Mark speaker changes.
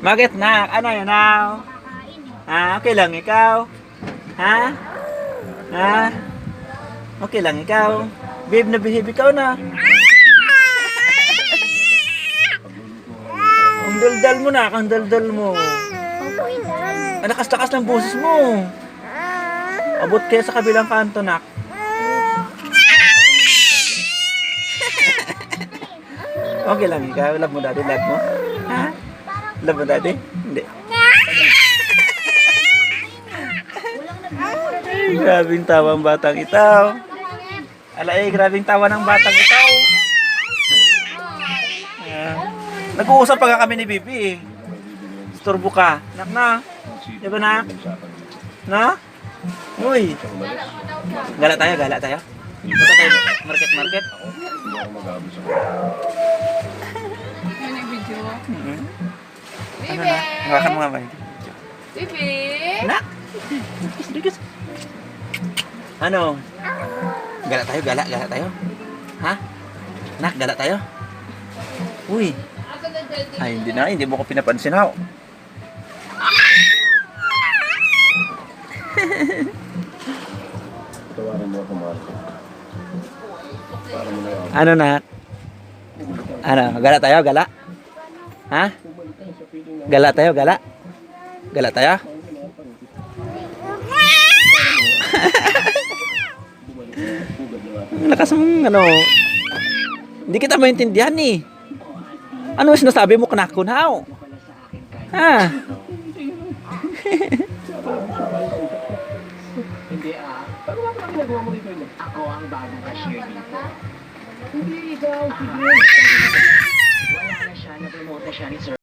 Speaker 1: Bakit na? Ano yan now? Ha? Okay lang ikaw? Ha? Ha? Okay lang ikaw? Babe na behave ikaw na. Ang daldal mo na, ang daldal mo. Ang lakas-lakas ng boses mo. Abot kaya sa kabilang kanto, nak. Okay lang ikaw? Love mo daddy? Love mo? Ha? Love mo daddy? Hindi. Ay, grabing tawa ang batang itaw. Alay, grabing tawa ng batang itaw. Nag-uusap pa nga kami ni Bibi. Istorbo ka. Nak na. Di ba nak? Na? Uy. Gala tayo, gala tayo. Punta tayo market. Ano na? Hawakan mo nga ba?
Speaker 2: Bibi!
Speaker 1: Nak! Dikis. Ano? Gala tayo? Ha? Nak, gala tayo? Uy! Ay, hindi mo ko pinapansin ako. Ano nak? Ano? Gala tayo? Gala? Ha? Gala tayo? Gala? Gala tayo? Lakas mong ano. Hindi kita maintindihan eh. Ano sinasabi mo kanakunaw? Ha?
Speaker 3: Hindi Pero ano ang ginagawa mo dito? Ako ang bagong cashier dito. Hindi ikaw, sige. Wala na siya, na-promote na siya ni Sir.